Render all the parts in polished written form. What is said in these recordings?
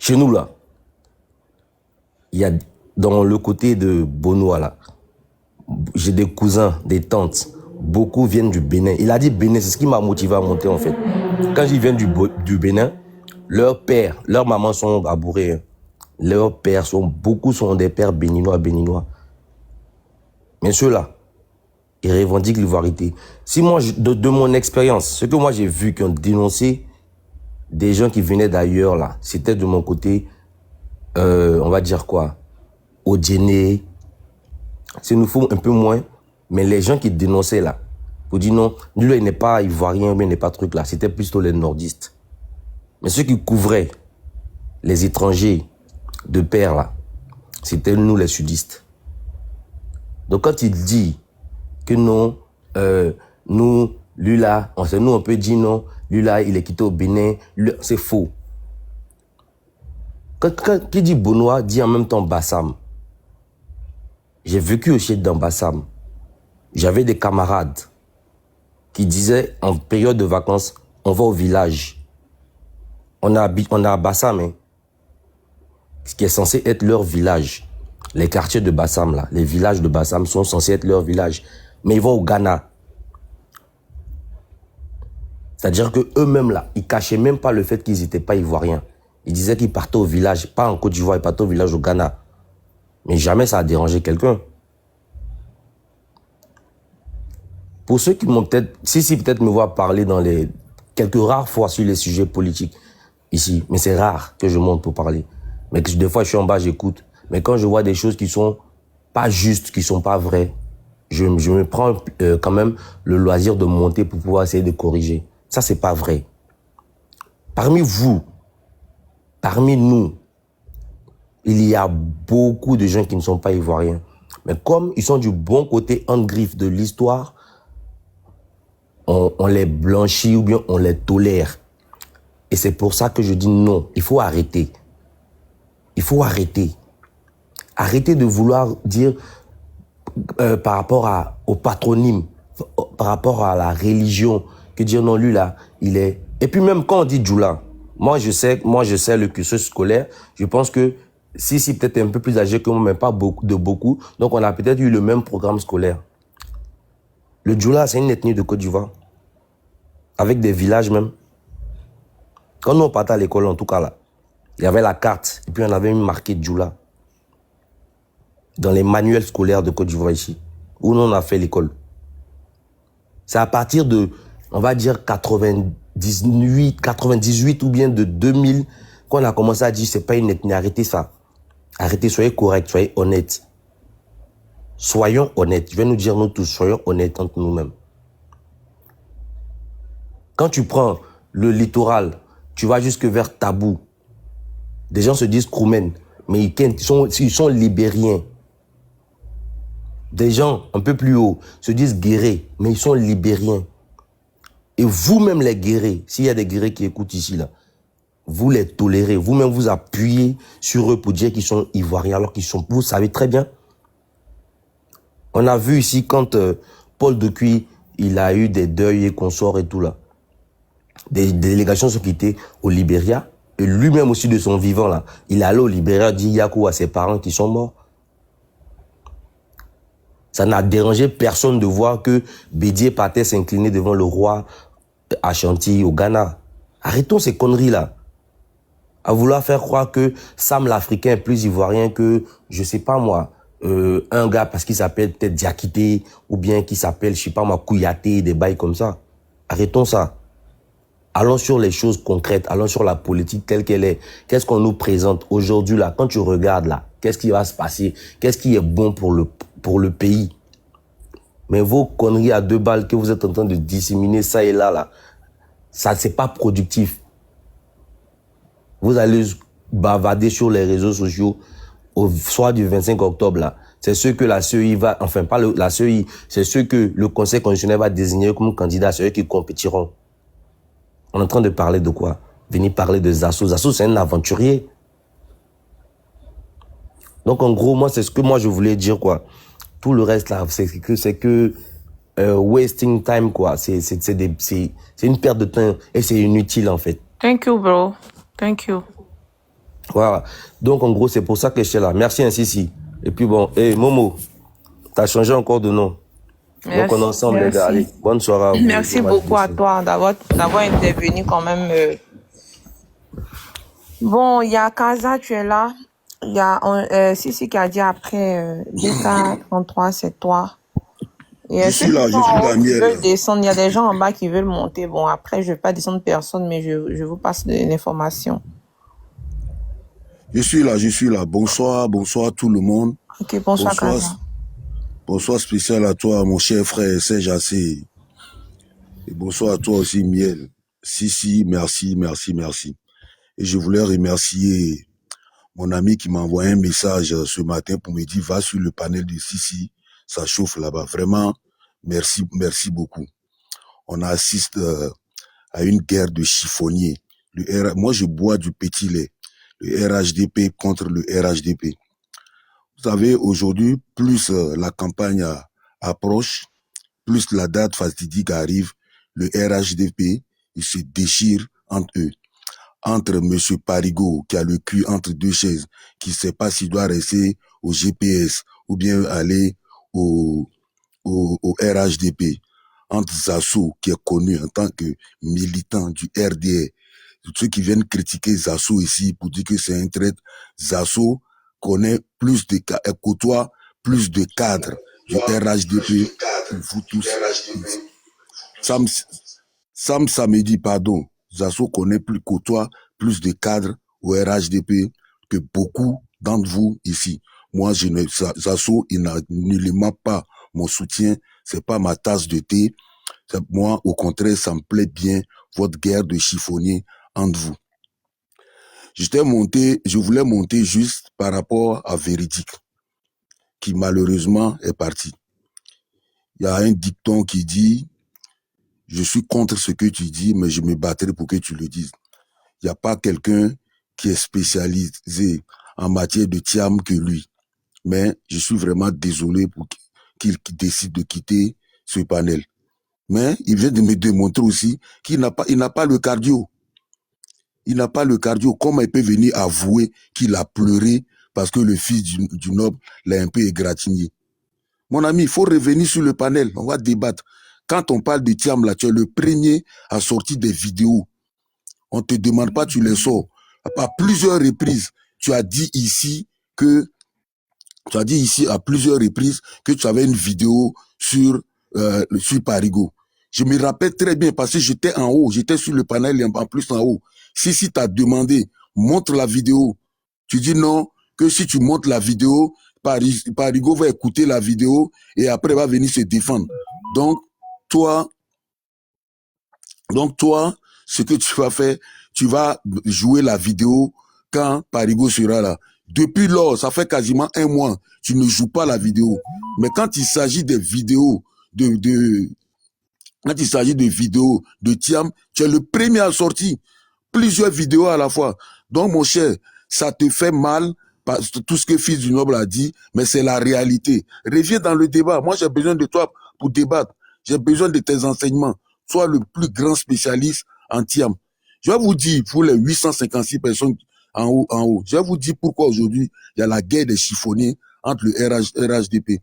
Chez nous, là, il y a, dans le côté de Bonoa, là, j'ai des cousins, des tantes. Beaucoup viennent du Bénin. Il a dit Bénin, c'est ce qui m'a motivé à monter, en fait. Quand ils viennent du Bénin, leurs pères, leurs mamans sont abourés. Hein. Leurs pères beaucoup sont des pères béninois. Mais ceux-là, ils revendiquent l'ivoirité. Si moi, de mon expérience, ce que moi j'ai vu qui ont dénoncé des gens qui venaient d'ailleurs, là, c'était de mon côté, on va dire quoi, Odjene, c'est nous faut un peu moins, mais les gens qui dénonçaient là, pour dire non, lui là, il n'est pas ivoirien, mais il n'est pas truc là, c'était plutôt les nordistes. Mais ceux qui couvraient les étrangers de père là, c'était nous les sudistes. Donc quand il dit que non, nous, lui là, nous on peut dire non, lui là, il est quitté au Bénin, c'est faux. Qui dit Bonoa, dit en même temps Bassam. J'ai vécu aussi dans Bassam. J'avais des camarades qui disaient en période de vacances, on va au village. On a à Bassam, hein, ce qui est censé être leur village. Les quartiers de Bassam, là, les villages de Bassam sont censés être leur village. Mais ils vont au Ghana. C'est-à-dire qu'eux-mêmes, là, ils cachaient même pas le fait qu'ils n'étaient pas ivoiriens. Ils disaient qu'ils partaient au village, pas en Côte d'Ivoire, ils partaient au village au Ghana. Mais jamais ça a dérangé quelqu'un. Pour ceux qui m'ont peut-être, si peut-être me voient parler dans les quelques rares fois sur les sujets politiques ici, mais c'est rare que je monte pour parler. Mais que des fois je suis en bas, j'écoute. Mais quand je vois des choses qui sont pas justes, qui sont pas vraies, je me prends quand même le loisir de monter pour pouvoir essayer de corriger. Ça, c'est pas vrai. Parmi vous, parmi nous, il y a beaucoup de gens qui ne sont pas ivoiriens. Mais comme ils sont du bon côté en griffe de l'histoire, on les blanchit ou bien on les tolère. Et c'est pour ça que je dis non, il faut arrêter. Il faut arrêter. Arrêter de vouloir dire par rapport au patronyme, par rapport à la religion, que dire non, lui là, il est... Et puis même quand on dit Djoula, moi je sais le cursus scolaire, je pense que si peut-être un peu plus âgé que moi, mais pas beaucoup, donc on a peut-être eu le même programme scolaire. Le Djoula, c'est une ethnie de Côte d'Ivoire, avec des villages même. Quand nous on partait à l'école, en tout cas là, il y avait la carte, et puis on avait marqué Djoula dans les manuels scolaires de Côte d'Ivoire ici, où nous on a fait l'école. C'est à partir de, on va dire 98 ou bien de 2000 qu'on a commencé à dire c'est pas une ethnie, arrêtez ça. Arrêtez, soyez corrects, soyez honnêtes. Soyons honnêtes. Je vais nous dire nous tous, soyons honnêtes entre nous-mêmes. Quand tu prends le littoral, tu vas jusque vers Tabou. Des gens se disent Kroumen, mais ils sont libériens. Des gens un peu plus haut se disent guérés, mais ils sont libériens. Et vous-même les guérés, s'il y a des guérés qui écoutent ici, là, vous les tolérez, vous-même vous appuyez sur eux pour dire qu'ils sont ivoiriens, alors qu'ils sont, vous savez très bien. On a vu ici quand Paul Depuis, il a eu des deuils et consorts et tout là. Des délégations sont quittées au Libéria, et lui-même aussi de son vivant là, il est allé au Libéria dire Yakou à ses parents qui sont morts. Ça n'a dérangé personne de voir que Bédié partait s'incliner devant le roi Ashanti au Ghana. Arrêtons ces conneries-là. À vouloir faire croire que Sam l'Africain est plus ivoirien que, je sais pas moi, un gars parce qu'il s'appelle peut-être Diakité, ou bien qui s'appelle, je sais pas moi, Kouyaté, des bails comme ça. Arrêtons ça. Allons sur les choses concrètes, allons sur la politique telle qu'elle est. Qu'est-ce qu'on nous présente aujourd'hui là, quand tu regardes là, qu'est-ce qui va se passer? Qu'est-ce qui est bon pour le pays? Mais vos conneries à 2 balles que vous êtes en train de disséminer ça et là, ça c'est pas productif. Vous allez bavarder sur les réseaux sociaux au soir du 25 octobre là. C'est ceux que la CEI va, enfin pas la CEI, c'est ceux que le Conseil constitutionnel va désigner comme candidats, c'est eux qui compétiront. On est en train de parler de quoi? Venir parler de Zasso. Zasso, c'est un aventurier. Donc, en gros, moi, c'est ce que moi, je voulais dire, quoi. Tout le reste, là, c'est que wasting time, quoi. C'est une perte de temps et c'est inutile, en fait. Thank you, bro. Thank you. Voilà. Donc, en gros, c'est pour ça que je suis là. Merci, ainsi, si. Et puis bon, hey, Momo, t'as changé encore de nom. Donc, on est ensemble, les gars. Allez, bonne soirée à vous. Merci beaucoup à toi d'avoir intervenu quand même. Bon, il y a Kaza, tu es là. Il y a Sissi qui a dit après DK33, c'est toi. Et je suis là, Daniel. Veulent descendre. Il y a des gens en bas qui veulent monter. Bon, après, je ne vais pas descendre personne, mais je vous passe de l'information. Je suis là. Bonsoir tout le monde. Ok, bonsoir Kaza. Bonsoir spécial à toi, mon cher frère Serge Assé. Et bonsoir à toi aussi, Miel. Si, merci. Et je voulais remercier mon ami qui m'a envoyé un message ce matin pour me dire, va sur le panel de Sissi, ça chauffe là-bas. Vraiment, merci beaucoup. On assiste à une guerre de chiffonniers. Moi, je bois du petit lait. Le RHDP contre le RHDP. Vous savez, aujourd'hui, plus la campagne approche, plus la date fatidique arrive, le RHDP, il se déchire entre eux. Entre M. Parigot, qui a le cul entre deux chaises, qui ne sait pas s'il doit rester au GPS ou bien aller au RHDP. Entre Zasso, qui est connu en tant que militant du RDR. Ceux qui viennent critiquer Zasso ici pour dire que c'est un traître, Zasso connaît côtoie plus de cadres du RHDP que vous tous. Sam Samedi, pardon. Zasso côtoie plus de cadres au RHDP que beaucoup d'entre vous ici. Moi, Zasso, il n'a nullement pas mon soutien. C'est pas ma tasse de thé. Moi, au contraire, ça me plaît bien votre guerre de chiffonnier entre vous. Je voulais monter juste par rapport à Véridique, qui malheureusement est parti. Il y a un dicton qui dit, je suis contre ce que tu dis, mais je me battrai pour que tu le dises. Il n'y a pas quelqu'un qui est spécialisé en matière de Thiam que lui. Mais je suis vraiment désolé pour qu'il décide de quitter ce panel. Mais il vient de me démontrer aussi qu'il n'a pas le cardio. Il n'a pas le cardio. Comment il peut venir avouer qu'il a pleuré parce que le fils du noble l'a un peu égratigné? Mon ami, il faut revenir sur le panel. On va débattre. Quand on parle de Thiam, là, tu es le premier à sortir des vidéos. On ne te demande pas, tu les sors. À plusieurs reprises, tu as dit ici à plusieurs reprises que tu avais une vidéo sur Parigot. Je me rappelle très bien parce que j'étais en haut, j'étais sur le panel et en plus en haut. Si t'as demandé, montre la vidéo. Tu dis non, que si tu montres la vidéo, Parigot va écouter la vidéo et après va venir se défendre. Donc, toi, ce que tu vas faire, tu vas jouer la vidéo quand Parigot sera là. Depuis lors, ça fait quasiment 1 mois, tu ne joues pas la vidéo. Mais quand il s'agit des vidéos quand il s'agit de vidéos de Thiam, tu es le premier à sortir plusieurs vidéos à la fois. Donc, mon cher, ça te fait mal, tout ce que Fils du Noble a dit, mais c'est la réalité. Reviens dans le débat. Moi, j'ai besoin de toi pour débattre. J'ai besoin de tes enseignements. Sois le plus grand spécialiste en Thiam. Je vais vous dire, pour les 856 personnes en haut, je vais vous dire pourquoi aujourd'hui, il y a la guerre des chiffonniers entre le RHDP.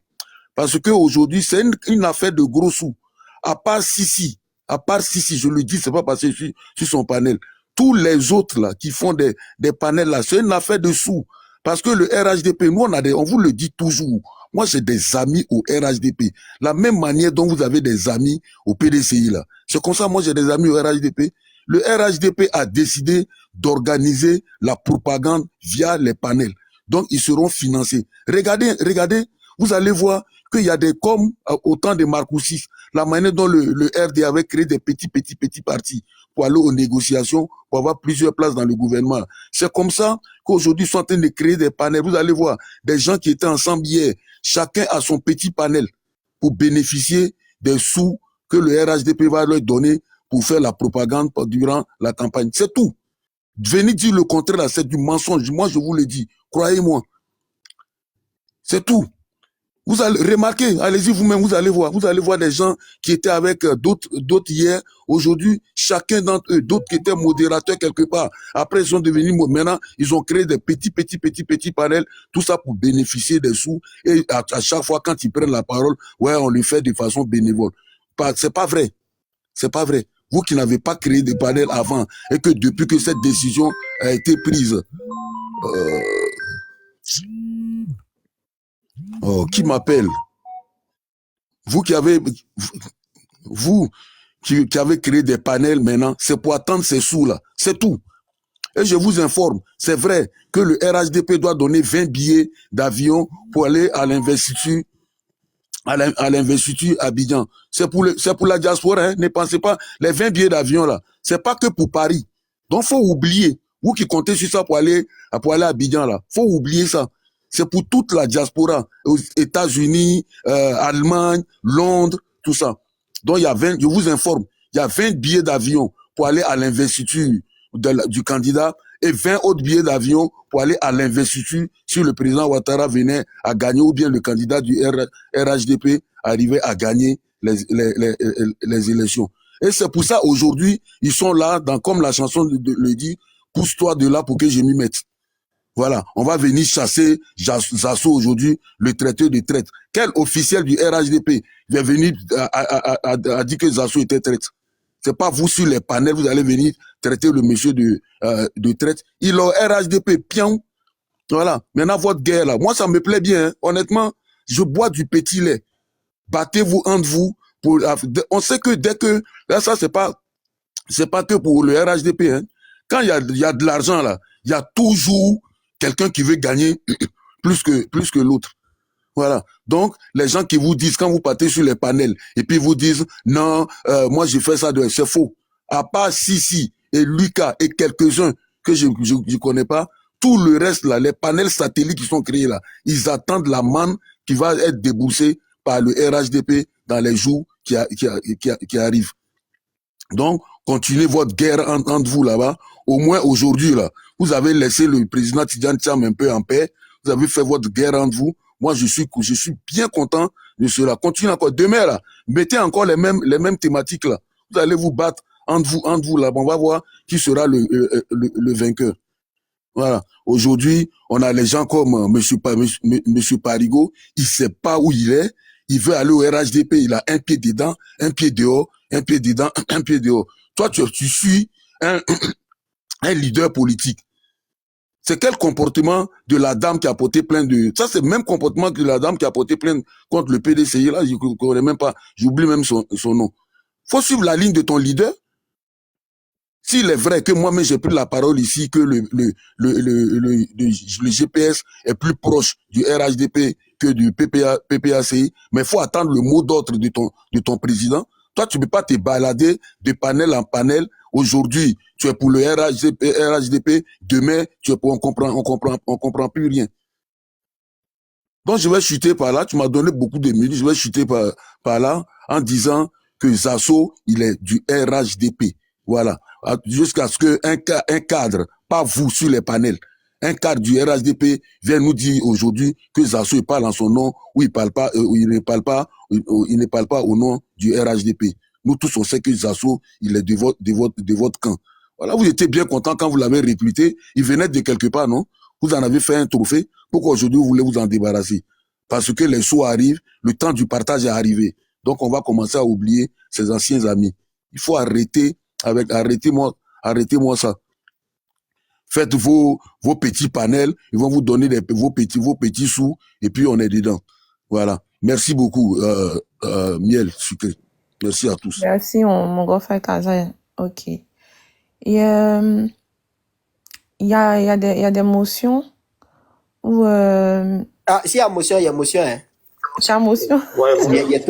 Parce qu'aujourd'hui, c'est une affaire de gros sous. À part Sissi, je le dis, c'est pas parce que je suis sur son panel. Tous les autres là qui font des panels là, c'est une affaire de sous. Parce que le RHDP, nous on vous le dit toujours. Moi j'ai des amis au RHDP. La même manière dont vous avez des amis au PDCI là. C'est comme ça, moi j'ai des amis au RHDP. Le RHDP a décidé d'organiser la propagande via les panels. Donc ils seront financés. Regardez, vous allez voir qu'il y a des comme au temps de Marcoussis, la manière dont le RD avait créé des petits partis pour aller aux négociations, pour avoir plusieurs places dans le gouvernement. C'est comme ça qu'aujourd'hui, ils sont en train de créer des panels. Vous allez voir, des gens qui étaient ensemble hier, chacun a son petit panel pour bénéficier des sous que le RHDP va leur donner pour faire la propagande durant la campagne. C'est tout. Venez dire le contraire, là, c'est du mensonge. Moi, je vous le dis. Croyez-moi. C'est tout. Vous allez remarquer, allez-y vous-même, vous allez voir des gens qui étaient avec d'autres hier, aujourd'hui, chacun d'entre eux, d'autres qui étaient modérateurs quelque part. Après, ils sont devenus, maintenant, ils ont créé des petits panels, tout ça pour bénéficier des sous. Et à chaque fois, quand ils prennent la parole, ouais, on le fait de façon bénévole. C'est pas vrai. C'est pas vrai. Vous qui n'avez pas créé des panels avant et que depuis que cette décision a été prise, qui m'appelle? Vous qui avez créé des panels maintenant, c'est pour attendre ces sous-là. C'est tout. Et je vous informe, c'est vrai que le RHDP doit donner 20 billets d'avion pour aller à l'investiture à l'investiture Abidjan. C'est pour la diaspora, hein. Ne pensez pas, les 20 billets d'avion là, c'est pas que pour Paris. Donc faut oublier, vous qui comptez sur ça pour aller à Abidjan là, faut oublier ça. C'est pour toute la diaspora, aux États-Unis, Allemagne, Londres, tout ça. Donc il y a 20, je vous informe, il y a 20 billets d'avion pour aller à l'investiture du candidat et 20 autres billets d'avion pour aller à l'investiture si le président Ouattara venait à gagner ou bien le candidat du RHDP arrivait à gagner les élections. Et c'est pour ça aujourd'hui, ils sont là, comme la chanson le dit, pousse-toi de là pour que je m'y mette. Voilà, on va venir chasser Zasso aujourd'hui, le traiteur de traite. Quel officiel du RHDP vient venir a dit que Zasso était traite? C'est pas vous sur les panels, vous allez venir traiter le monsieur de traite. Il a RHDP, pion. Voilà. Maintenant, votre guerre là, moi ça me plaît bien. Hein. Honnêtement, je bois du petit lait. Battez-vous entre vous. On sait que dès que, là ça c'est pas que pour le RHDP. Hein. Quand il y a de l'argent là, il y a toujours quelqu'un qui veut gagner plus que l'autre. Voilà. Donc, les gens qui vous disent, quand vous partez sur les panels, et puis vous disent, non, moi j'ai fait ça, c'est faux. À part Sissi et Lucas et quelques-uns que je connais pas, tout le reste là, les panels satellites qui sont créés là, ils attendent la manne qui va être déboursée par le RHDP dans les jours qui arrivent. Donc, continuez votre guerre entre vous là-bas. Au moins aujourd'hui là, vous avez laissé le président Tidjane Thiam un peu en paix. Vous avez fait votre guerre entre vous. Moi, je suis bien content de cela. Continuez encore. Demain là, mettez encore les mêmes thématiques là. Vous allez vous battre entre vous là. On va voir qui sera le vainqueur. Voilà. Aujourd'hui, on a les gens comme Monsieur Parigo. Il sait pas où il est. Il veut aller au RHDP. Il a un pied dedans, un pied dehors, un pied dedans, un pied dehors. Toi, tu suis un leader politique. C'est quel comportement de la dame qui a porté plainte de... Ça, c'est le même comportement que la dame qui a porté plainte contre le PDCI. Là, je ne connais même pas. J'oublie même son nom. Faut suivre la ligne de ton leader. S'il est vrai que moi-même, j'ai pris la parole ici, que le GPS est plus proche du RHDP que du PPACI, mais il faut attendre le mot d'ordre de ton président. Toi, tu ne peux pas te balader de panel en panel. Aujourd'hui, tu es pour le RHDP. Demain, tu es pour, on comprend plus rien. Donc, je vais chuter par là. Tu m'as donné beaucoup de minutes. Je vais chuter par là en disant que Zasso, il est du RHDP. Voilà. Jusqu'à ce qu'un cadre, pas vous sur les panels, un cadre du RHDP vient nous dire aujourd'hui que Zasso il parle en son nom ou il ne parle pas au nom du RHDP. Nous tous on sait que Zasso il est de votre camp. Voilà, vous étiez bien content quand vous l'avez recruté, il venait de quelque part, non? Vous en avez fait un trophée. Pourquoi aujourd'hui vous voulez vous en débarrasser? Parce que les sous arrivent, le temps du partage est arrivé. Donc on va commencer à oublier ses anciens amis. Il faut arrêtez moi ça. Faites vos petits panels, ils vont vous donner vos petits sous, et puis on est dedans. Voilà. Merci beaucoup, Miel Sucré. Merci à tous. Merci, mon grand frère Kaza. Ok. Il y a des motions où... Ah, s'il y a motion, il y a motion, hein. J'ai motion. Ouais, Il y a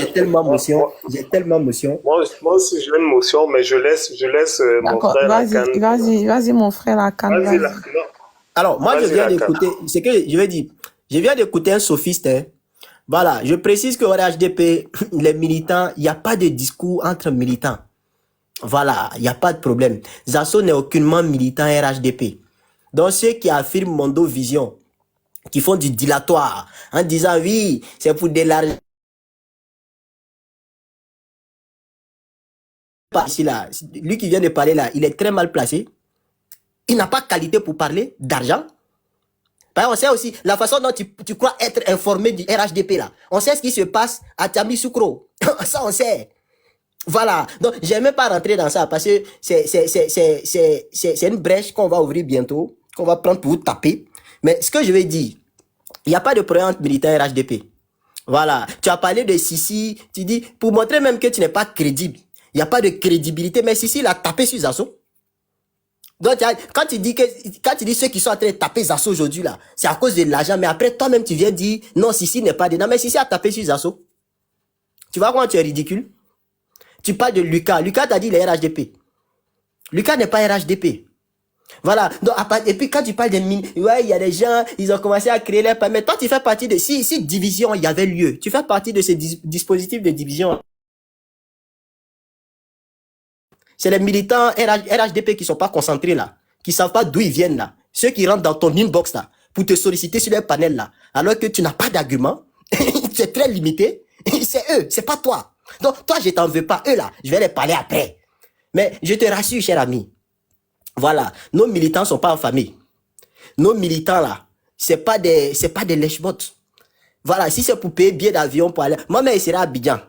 tellement motion. Il y a tellement motion. Moi aussi, j'ai une motion, mais je laisse mon frère Lacan. Vas-y, mon frère Lacan. Vas-y, Lacan. Alors, moi, je viens d'écouter, c'est que je vais dire, je viens d'écouter un sophiste, hein. Voilà, je précise que au RHDP, les militants, il n'y a pas de discours entre militants. Voilà, il n'y a pas de problème. Zasso n'est aucunement militant RHDP. Donc, ceux qui affirment Mondo Vision, qui font du dilatoire en disant oui, c'est pour d'élargir. Ici, là, lui qui vient de parler là, il est très mal placé. Il n'a pas qualité pour parler d'argent. On sait aussi la façon dont tu crois être informé du RHDP là. On sait ce qui se passe à Tamisoukro. Ça, on sait. Voilà. Donc, je n'aime pas rentrer dans ça parce que c'est une brèche qu'on va ouvrir bientôt, qu'on va prendre pour vous taper. Mais ce que je vais dire, il n'y a pas de problème entre militaires et RHDP. Voilà. Tu as parlé de Sissi, tu dis, pour montrer même que tu n'es pas crédible. Il n'y a pas de crédibilité, mais Sissi, il a tapé sur Zasso. Donc, quand tu dis ceux qui sont en train de taper Zasso aujourd'hui, là, c'est à cause de l'argent, mais après, toi-même, tu viens dire, non, Sissi n'est pas dedans, mais Sissi a tapé sur Zasso. Tu vois comment tu es ridicule? Tu parles de Lucas. Lucas t'a dit les RHDP. Lucas n'est pas RHDP. Voilà. Donc, et puis, quand tu parles des mines, ouais, il y a des gens, ils ont commencé à créer les permis. Toi, tu fais partie de, si division, il y avait lieu, tu fais partie de ces dispositifs de division. C'est les militants RHDP qui sont pas concentrés là, qui savent pas d'où ils viennent là. Ceux qui rentrent dans ton inbox là, pour te solliciter sur les panels là, alors que tu n'as pas d'argument, c'est très limité, c'est eux, c'est pas toi. Donc, toi, je t'en veux pas. Eux là, je vais les parler après. Mais je te rassure, cher ami, voilà, nos militants sont pas en famille. Nos militants là, c'est pas des lèche-bottes. Voilà, si c'est pour payer billet d'avion pour aller, moi-même, il sera à Abidjan.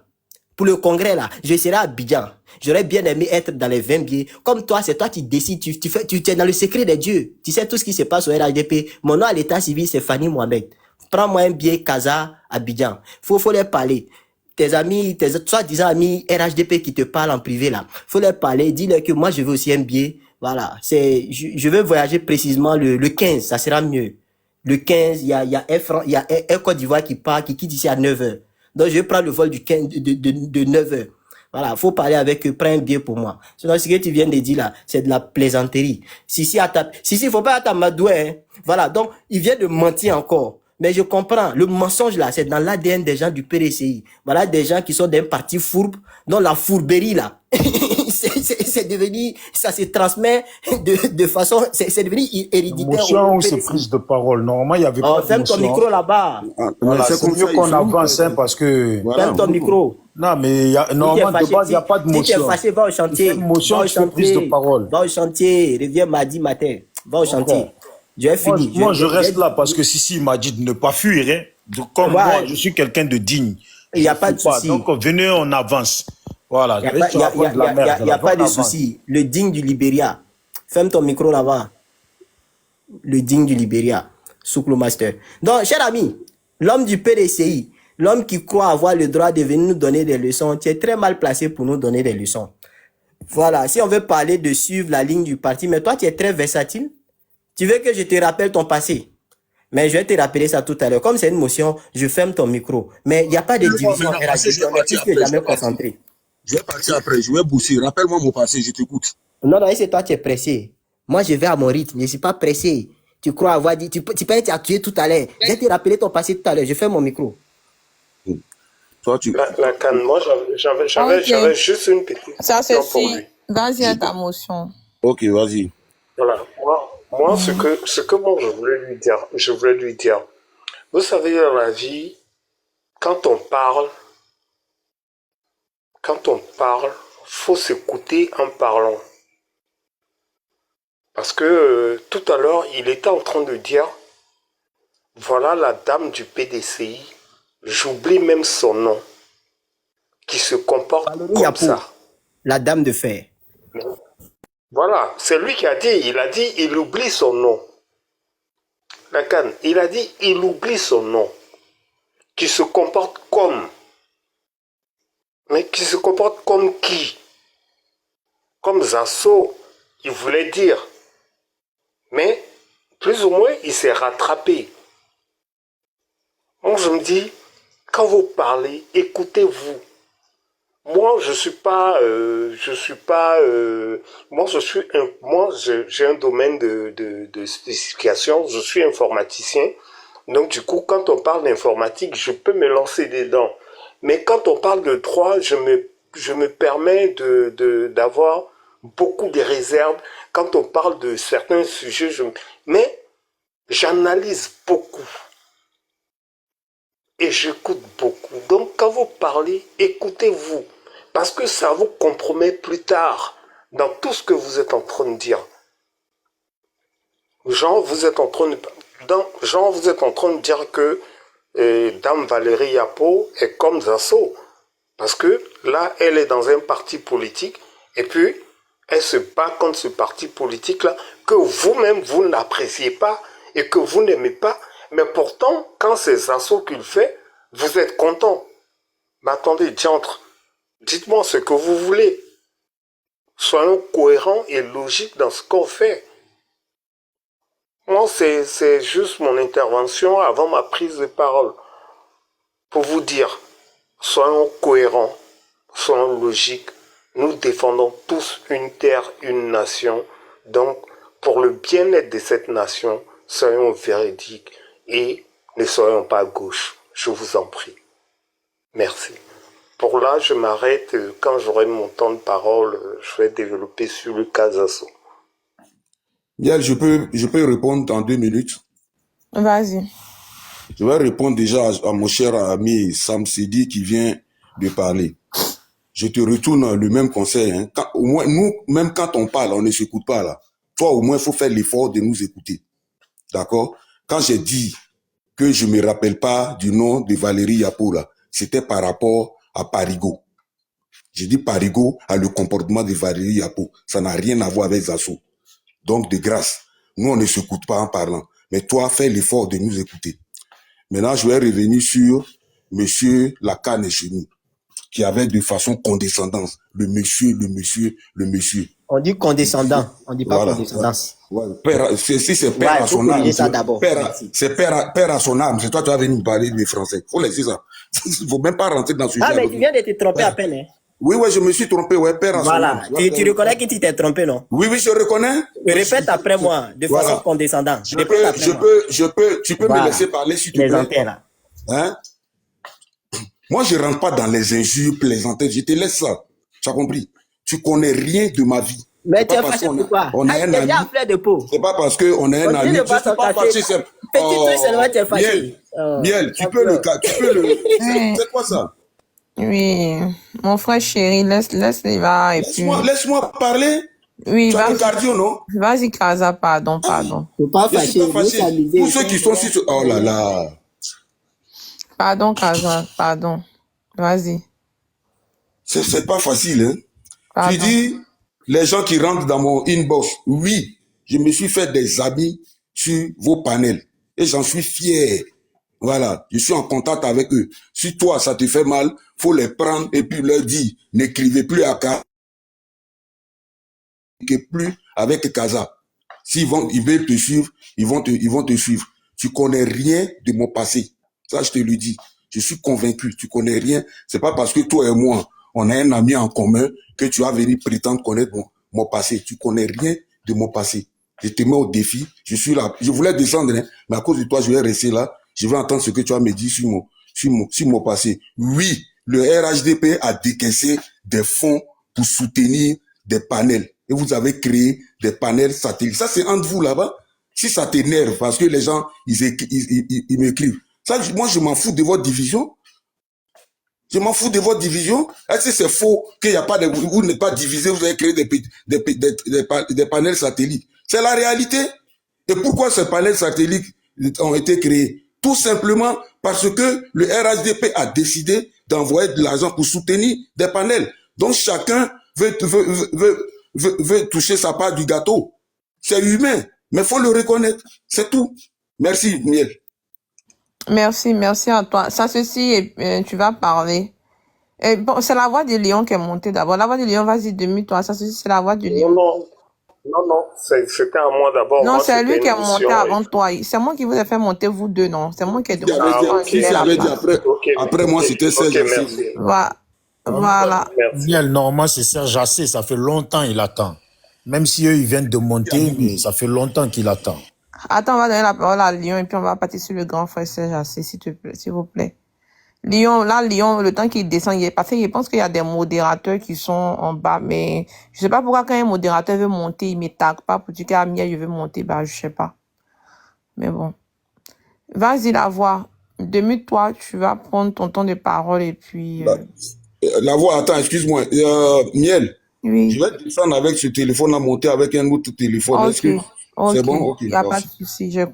Pour le congrès là, je serai à Abidjan. J'aurais bien aimé être dans les 20 billets. Comme toi, c'est toi qui décides, tu es dans le secret des dieux. Tu sais tout ce qui se passe au RHDP. Mon nom à l'état civil, c'est Fanny Mohamed. Prends-moi un billet Casa Abidjan. Faut les parler. Tes amis, tes soi-disant amis RHDP qui te parlent en privé là. Faut les parler, dis-leur que moi je veux aussi un billet. Voilà, je veux voyager précisément le 15, ça sera mieux. Le 15, il y a Air Côte d'Ivoire qui part, qui quitte ici à 9h. Donc, je vais prendre le vol du 15, de 9h. Voilà, faut parler avec eux, prends un billet pour moi. Sinon, ce que tu viens de dire là, c'est de la plaisanterie. Si, faut pas t'amadouer, hein. Voilà, donc, il vient de mentir encore. Mais je comprends, le mensonge là, c'est dans l'ADN des gens du PDCI. Voilà, des gens qui sont d'un parti fourbe, dont la fourberie là, c'est devenu, ça se transmet de façon, c'est devenu héréditaire. Motion ou c'est prise de parole. Normalement, il n'y avait pas de ferme ton micro là-bas. Voilà, c'est mieux qu'on avance, hein, parce que... Voilà. Ferme ton micro. Non, mais normalement, de base, il n'y a pas de motion. Si tu es fâché, va au chantier. Motion, c'est prise de parole. Va au chantier, reviens mardi matin. Va au chantier. Je finis. Moi, je reste là parce que Sissi m'a dit de ne pas fuir. Hein. Donc, comme moi, je suis quelqu'un de digne. Il n'y a pas de souci. Donc, venez, on avance. Voilà. Il n'y a pas de souci. Le digne du Libéria. Ferme ton micro là-bas. Le digne du Libéria. Souklo Master. Donc, cher ami, l'homme du PDCI, l'homme qui croit avoir le droit de venir nous donner des leçons, tu es très mal placé pour nous donner des leçons. Voilà. Si on veut parler de suivre la ligne du parti, mais toi, tu es très versatile. Tu veux que je te rappelle ton passé? Mais je vais te rappeler ça tout à l'heure. Comme c'est une motion, je ferme ton micro. Mais il n'y a pas de division. Je ne jamais concentré. Je vais partir après, je vais bousser. Rappelle-moi mon passé, je t'écoute. Non, c'est toi qui es pressé. Moi, je vais à mon rythme. Je ne suis pas pressé. Tu crois avoir dit... Tu peux être tué tout à l'heure. Je vais te rappeler ton passé tout à l'heure. Je ferme mon micro. Toi, tu... La canne, moi, j'avais juste une petite... Ça, c'est si. Vas-y à ta motion. Ok, vas-y. Voilà. Moi, ce que moi, je voulais lui dire, vous savez, dans la vie, quand on parle, faut s'écouter en parlant. Parce que tout à l'heure, il était en train de dire, voilà la dame du PDCI, j'oublie même son nom, qui se comporte comme ça. La dame de fer. Voilà, c'est lui qui a dit, il oublie son nom. La canne, il a dit, il oublie son nom. Qui se comporte comme. Mais qui se comporte comme qui? Comme Zasso, il voulait dire. Mais, plus ou moins, il s'est rattrapé. Moi, je me dis, quand vous parlez, écoutez-vous. Moi, j'ai un domaine de spécification, je suis informaticien. Donc, du coup, quand on parle d'informatique, je peux me lancer dedans. Mais quand on parle de droit, je me permets d'avoir beaucoup de réserves. Quand on parle de certains sujets, mais j'analyse beaucoup et j'écoute beaucoup. Donc quand vous parlez, écoutez-vous, parce que ça vous compromet plus tard dans tout ce que vous êtes en train de dire. Genre, vous êtes en train de dire que Dame Valérie Yapo est comme Zasso. Parce que là, elle est dans un parti politique et puis elle se bat contre ce parti politique-là que vous-même, vous n'appréciez pas et que vous n'aimez pas. Mais pourtant, quand c'est Zasso qu'il fait, vous êtes content. Mais attendez, diantre, dites-moi ce que vous voulez. Soyons cohérents et logiques dans ce qu'on fait. Moi, c'est juste mon intervention avant ma prise de parole. Pour vous dire, soyons cohérents, soyons logiques. Nous défendons tous une terre, une nation. Donc, pour le bien-être de cette nation, soyons véridiques et ne soyons pas à gauche. Je vous en prie. Merci. Pour là, je m'arrête. Quand j'aurai mon temps de parole, je vais développer sur le cas Zasso. Miel, je peux répondre dans 2 minutes. Vas-y. Je vais répondre déjà à mon cher ami Sam Sidi qui vient de parler. Je te retourne le même conseil. Hein. Au moins, nous, même quand on parle, on ne s'écoute pas là. Toi, au moins, il faut faire l'effort de nous écouter. D'accord? Quand j'ai dit que je ne me rappelle pas du nom de Valérie Yapo, là, c'était par rapport à Parigo. J'ai dit Parigo a le comportement de Valérie Yapo. Ça n'a rien à voir avec Zasso. Donc, de grâce, nous, on ne s'écoute pas en parlant. Mais toi, fais l'effort de nous écouter. Maintenant, je vais revenir sur monsieur Lacan et chez nous, qui avait de façon condescendante le monsieur. On dit condescendant, on dit pas Voilà. condescendance. Ouais. Si c'est père à son âme, c'est père à son âme. C'est toi, tu vas venir me parler de français. Faut laisser ça. Il faut même pas rentrer dans ce sujet. Ah, mais tu viens de te tromper à peine, hein? Oui, je me suis trompé, ouais, père à son âme. Voilà, tu reconnais que tu t'es trompé, non? Oui, je reconnais. Répète après moi, de façon condescendante. Tu peux me laisser parler si tu veux. Là. Hein? Moi, je rentre pas dans les injures plaisanteries. Je te laisse ça. Tu as compris? Tu connais rien de ma vie. Mais tu es fâché pourquoi? On a un ami. C'est pas parce qu'on a un ami. Je suis pas fâché. Petit truc seulement, tu es fâché. Miel, tu peux le. C'est quoi ça? Oui, mon frère chéri, laisse-les va et puis... Laisse-moi parler. Oui, tu as le cardio, non? Vas-y, Kaza, pardon. Faut pas fâcher. Tous ceux qui sont sur... Oh là là. Pardon, Kaza, pardon. Vas-y. C'est pas facile, hein? Pardon. Tu dis, les gens qui rentrent dans mon inbox, oui, je me suis fait des amis sur vos panels. Et j'en suis fier. Voilà, je suis en contact avec eux. Si toi, ça te fait mal, faut les prendre et puis leur dire, n'écrivez plus à Kaza, plus avec Kaza. S'ils veulent te suivre, ils vont te suivre. Tu connais rien de mon passé. Ça, je te le dis. Je suis convaincu. Tu connais rien. C'est pas parce que toi et moi, on a un ami en commun que tu vas venir prétendre connaître mon passé. Tu connais rien de mon passé. Je te mets au défi. Je suis là. Je voulais descendre, hein, mais à cause de toi, je vais rester là. Je vais entendre ce que tu vas me dire sur mon passé. Oui, le RHDP a décaissé des fonds pour soutenir des panels. Et vous avez créé des panels satellites. Ça, c'est entre vous là-bas. Si ça t'énerve, parce que les gens, ils m'écrivent. Ça, moi, je m'en fous de votre division. Je m'en fous de votre division. Est-ce que c'est faux qu'il n'y a pas de... Vous n'êtes pas divisé, vous avez créé des panels satellites. C'est la réalité. Et pourquoi ces panels satellites ont été créés? Tout simplement parce que le RHDP a décidé d'envoyer de l'argent pour soutenir des panels. Donc chacun veut toucher sa part du gâteau. C'est humain, mais il faut le reconnaître. C'est tout. Merci, Miel. Merci à toi. Ça, ceci, tu vas parler. Bon, c'est la voix du lion qui est montée d'abord. La voix du lion, vas-y, demi-toi. Ça, ceci, c'est la voix du lion. Non, c'était à moi d'abord. Non, c'est lui qui est monté avant toi. C'est moi qui vous ai fait monter vous deux, non? C'est moi qui ai demandé. Après moi, c'était Serge Assé. Voilà. Miel, normalement, c'est Serge Assé. Ça fait longtemps qu'il attend. Même si eux, ils viennent de monter, mais ça fait longtemps qu'il attend. Attends, on va donner la parole à Lyon et puis on va partir sur le grand frère Serge Assé, s'il vous plaît. Lyon, le temps qu'il descend, parce que je pense qu'il y a des modérateurs qui sont en bas, mais je sais pas pourquoi quand un modérateur veut monter, il me tag pas pour dire qu'à Miel, je veux monter, bah, je sais pas. Mais bon. Vas-y, la voix. Demute-toi, tu vas prendre ton temps de parole et puis... La voix, attends, excuse-moi. Miel, Oui. je vais descendre avec ce téléphone à monter avec un autre téléphone. Est-ce Ok. que c'est bon? Ok, Il n'y a pas de merci. souci.